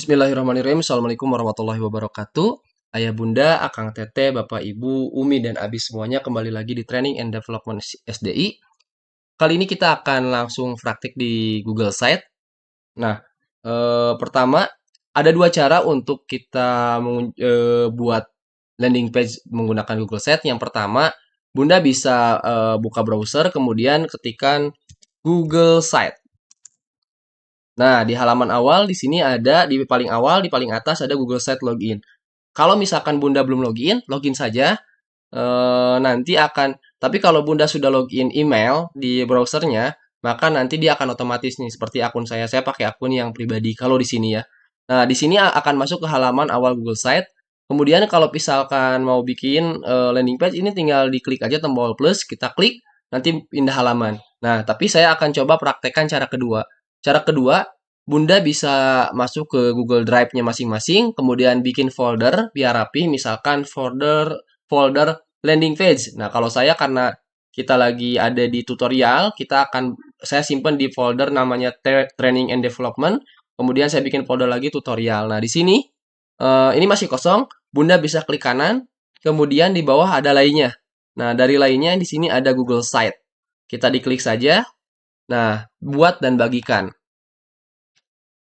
Bismillahirrahmanirrahim. Assalamualaikum warahmatullahi wabarakatuh. Ayah bunda, akang teteh, bapak ibu, umi dan abi semuanya kembali lagi di Training and Development SDI. Kali ini kita akan langsung praktik di Google Site. Nah, pertama ada dua cara untuk kita buat landing page menggunakan Google Site. Yang pertama, bunda bisa buka browser, kemudian ketikkan Google Site. Nah, di halaman awal di sini ada di paling awal, di paling atas ada Google Site Login. Kalau misalkan Bunda belum login, login saja. Nanti akan, tapi kalau Bunda sudah login email di browsernya, maka nanti dia akan otomatis nih seperti akun saya. Saya pakai akun yang pribadi kalau di sini ya. Nah, di sini akan masuk ke halaman awal Google Site. Kemudian kalau misalkan mau bikin landing page ini tinggal diklik aja tombol plus, kita klik, nanti pindah halaman. Nah, tapi saya akan coba praktekkan cara kedua. Cara kedua, Bunda bisa masuk ke Google Drive-nya masing-masing, kemudian bikin folder biar rapi, misalkan folder landing page. Nah, kalau saya karena kita lagi ada di tutorial, saya simpan di folder namanya Training and Development. Kemudian saya bikin folder lagi tutorial. Nah, di sini ini masih kosong. Bunda bisa klik kanan, kemudian di bawah ada lainnya. Nah, dari lainnya di sini ada Google Site. Kita diklik saja. Nah, buat dan bagikan.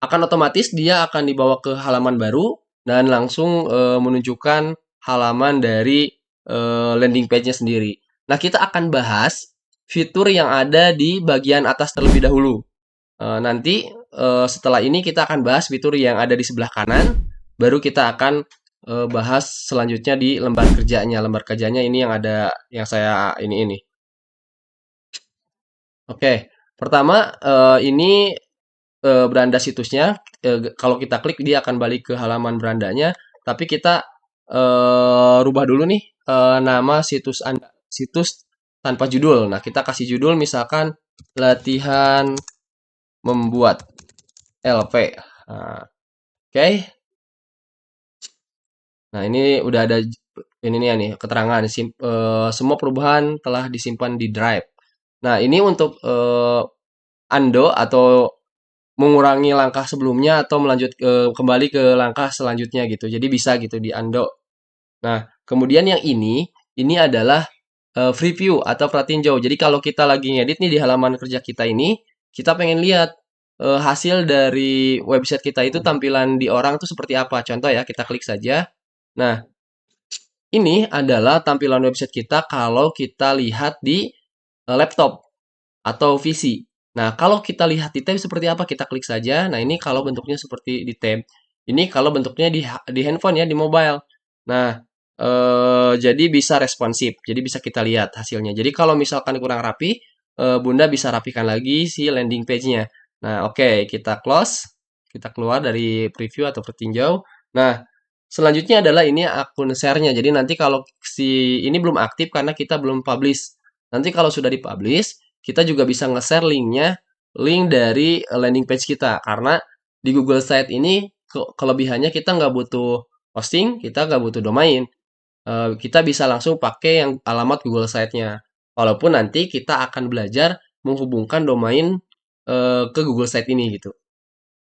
Akan otomatis dia akan dibawa ke halaman baru dan langsung menunjukkan halaman dari landing page-nya sendiri. Nah, kita akan bahas fitur yang ada di bagian atas terlebih dahulu. Nanti setelah ini kita akan bahas fitur yang ada di sebelah kanan, baru kita akan bahas selanjutnya di lembar kerjanya. Lembar kerjanya ini yang ada yang saya ini. Oke, pertama ini beranda situsnya. Kalau kita klik dia akan balik ke halaman berandanya, tapi kita rubah dulu nih nama situs Anda, situs tanpa judul. Nah, kita kasih judul misalkan latihan membuat LP. Nah, oke. Nah, ini udah ada ini nih keterangan semua perubahan telah disimpan di Drive. Nah, ini untuk undo atau mengurangi langkah sebelumnya atau kembali ke langkah selanjutnya gitu. Jadi bisa gitu di undo. Nah, kemudian yang ini adalah preview atau pratinjau. Jadi kalau kita lagi ngedit nih di halaman kerja kita ini, kita pengen lihat hasil dari website kita itu tampilan di orang tuh seperti apa. Contoh ya, kita klik saja. Nah, ini adalah tampilan website kita kalau kita lihat di laptop atau PC. Nah, kalau kita lihat di tab seperti apa, kita klik saja. Nah, ini kalau bentuknya seperti di tab. Ini kalau bentuknya di handphone ya, di mobile. Nah, jadi bisa responsif. Jadi bisa kita lihat hasilnya. Jadi kalau misalkan kurang rapi, Bunda bisa rapikan lagi si landing page-nya. Nah, oke, kita close. Kita keluar dari preview atau pertinjau. Nah, selanjutnya adalah ini akun share-nya. Jadi nanti kalau si ini belum aktif karena kita belum publish. Nanti kalau sudah dipublish, kita juga bisa nge-share linknya, link dari landing page kita. Karena di Google Site ini kelebihannya kita nggak butuh hosting, kita nggak butuh domain. Kita bisa langsung pakai yang alamat Google Site-nya. Walaupun nanti kita akan belajar menghubungkan domain ke Google Site ini gitu.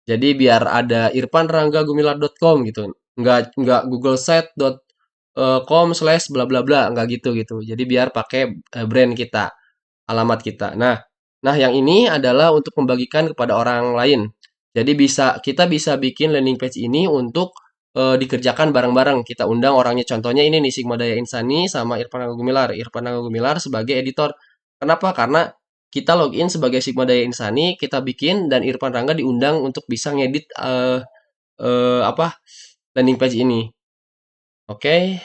Jadi biar ada irfanranggagumilar.com gitu. Nggak googlesite.com slash bla bla bla, nggak gitu. Jadi biar pakai brand kita, alamat kita. Nah, yang ini adalah untuk membagikan kepada orang lain. Jadi kita bisa bikin landing page ini untuk dikerjakan bareng-bareng. Kita undang orangnya. Contohnya ini nih Sigma Daya Insani sama Irfan Angga Gumilar. Irfan Angga Gumilar sebagai editor. Kenapa? Karena kita login sebagai Sigma Daya Insani, kita bikin dan Irfan Rangga diundang untuk bisa ngedit apa landing page ini. Oke.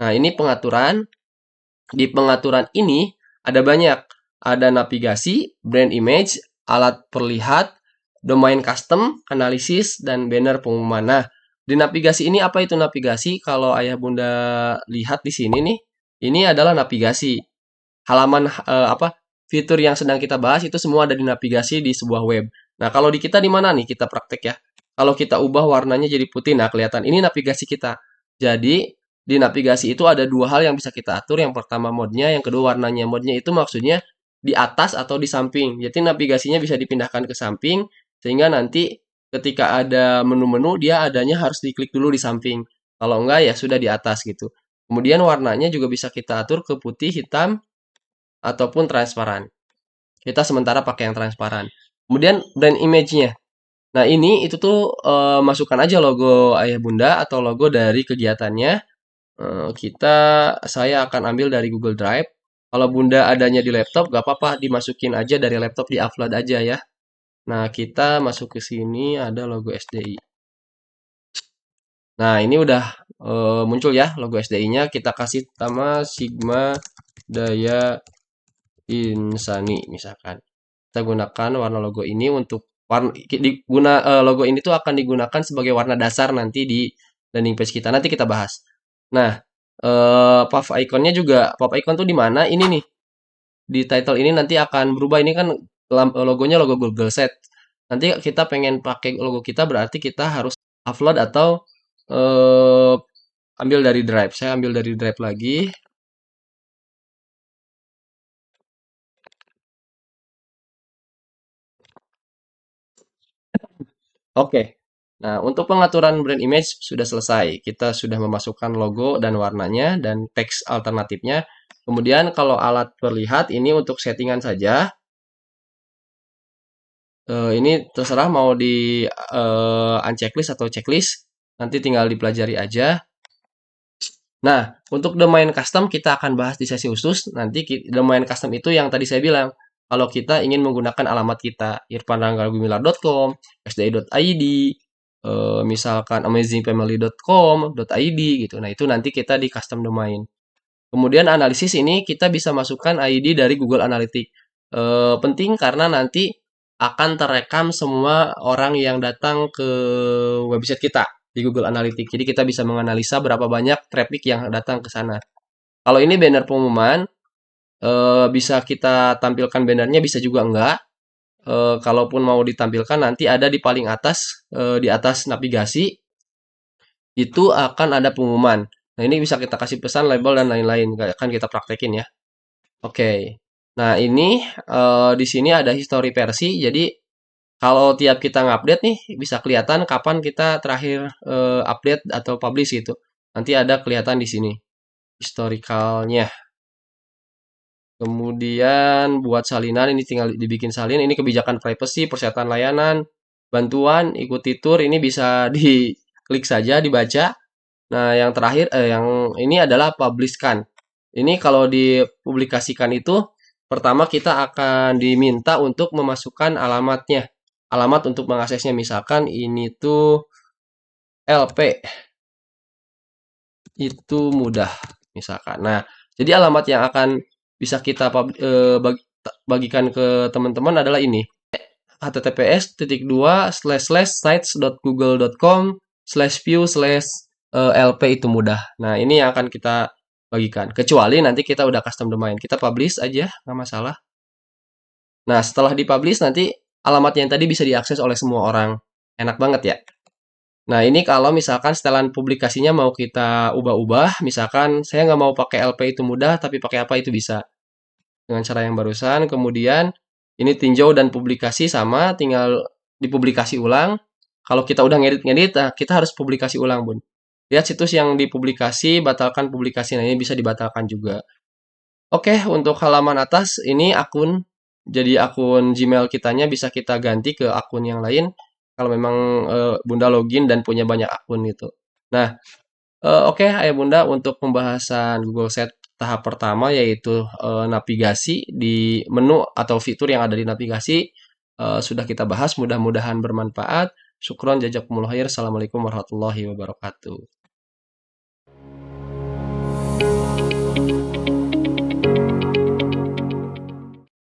Nah, ini pengaturan. Di pengaturan ini ada banyak. Ada navigasi, brand image, alat perlihat, domain custom, analisis, dan banner pengumuman. Nah, di navigasi ini apa itu navigasi? Kalau ayah bunda lihat di sini nih, ini adalah navigasi. Halaman fitur yang sedang kita bahas itu semua ada di navigasi di sebuah web. Nah, kalau di kita di mana nih kita praktek ya? Kalau kita ubah warnanya jadi putih, nah kelihatan ini navigasi kita. Jadi di navigasi itu ada dua hal yang bisa kita atur. Yang pertama mode-nya, yang kedua warnanya. Mode-nya itu maksudnya di atas atau di samping. Jadi navigasinya bisa dipindahkan ke samping sehingga nanti ketika ada menu-menu dia adanya harus diklik dulu di samping. Kalau enggak ya sudah di atas gitu. Kemudian warnanya juga bisa kita atur ke putih, hitam, ataupun transparan. Kita sementara pakai yang transparan. Kemudian brand image-nya. Nah, ini itu tuh masukkan aja logo ayah bunda atau logo dari kegiatannya. Saya akan ambil dari Google Drive. Kalau bunda adanya di laptop, gak apa-apa dimasukin aja dari laptop di upload aja ya. Nah, kita masuk ke sini ada logo SDI. Nah, ini udah muncul ya logo SDI-nya. Kita kasih nama Sigma Daya Insani misalkan. Kita gunakan warna logo ini untuk logo ini tuh akan digunakan sebagai warna dasar nanti di landing page kita. Nanti kita bahas. Nah, puff iconnya juga puff icon tuh di mana? Ini nih. Di title ini nanti akan berubah. Ini kan logonya logo Google Set. Nanti kita pengen pakai logo kita berarti kita harus upload atau eh, ambil dari Drive. Saya ambil dari Drive lagi. Oke. Nah, untuk pengaturan brand image sudah selesai. Kita sudah memasukkan logo dan warnanya dan teks alternatifnya. Kemudian kalau alat terlihat ini untuk settingan saja. Ini terserah mau di unchecklist atau checklist. Nanti tinggal dipelajari aja. Nah, untuk domain custom kita akan bahas di sesi khusus. Nanti domain custom itu yang tadi saya bilang. Kalau kita ingin menggunakan alamat kita, irfanranggagumilar.com, sdi.id, misalkan amazingfamily.com.id gitu. Nah, itu nanti kita di custom domain. Kemudian analisis ini kita bisa masukkan ID dari Google Analytics. Penting karena nanti akan terekam semua orang yang datang ke website kita di Google Analytics. Jadi kita bisa menganalisa berapa banyak traffic yang datang ke sana. Kalau ini banner pengumuman, bisa kita tampilkan bannernya, bisa juga enggak. Kalaupun mau ditampilkan nanti ada di paling atas, di atas navigasi itu akan ada pengumuman. Nah, ini bisa kita kasih pesan, label dan lain-lain. Akan kita praktekin ya. Oke. Nah, ini di sini ada history versi. Jadi kalau tiap kita ngupdate nih bisa kelihatan kapan kita terakhir update atau publish gitu. Nanti ada kelihatan di sini historicalnya. Kemudian buat salinan ini tinggal dibikin salin. Ini kebijakan privacy, persyaratan layanan, bantuan, ikuti tour. Ini bisa diklik saja, dibaca. Nah, yang terakhir, yang ini adalah publishkan. Ini kalau dipublikasikan itu, pertama kita akan diminta untuk memasukkan alamatnya. Alamat untuk mengaksesnya, misalkan ini tuh LP. Itu mudah, misalkan. Nah, jadi alamat yang akan bisa kita bagikan ke teman-teman adalah ini. https://sites.google.com/view/lp itu mudah. Nah, ini yang akan kita bagikan. Kecuali nanti kita udah custom domain. Kita publish aja, nggak masalah. Nah, setelah dipublish nanti alamat yang tadi bisa diakses oleh semua orang. Enak banget ya. Nah, ini kalau misalkan setelan publikasinya mau kita ubah-ubah, misalkan saya nggak mau pakai LP itu mudah, tapi pakai apa itu bisa. Dengan cara yang barusan, kemudian ini tinjau dan publikasi sama, tinggal dipublikasi ulang. Kalau kita udah ngedit-ngedit, nah kita harus publikasi ulang, Bun. Lihat situs yang dipublikasi, batalkan publikasi, nah ini bisa dibatalkan juga. Oke, untuk halaman atas ini akun, jadi akun Gmail kitanya bisa kita ganti ke akun yang lain kalau memang Bunda login dan punya banyak akun gitu. Nah, oke, Ayah Bunda untuk pembahasan Google Set tahap pertama yaitu navigasi di menu atau fitur yang ada di navigasi sudah kita bahas. Mudah-mudahan bermanfaat. Syukron jazakumullah khair. Assalamualaikum warahmatullahi wabarakatuh.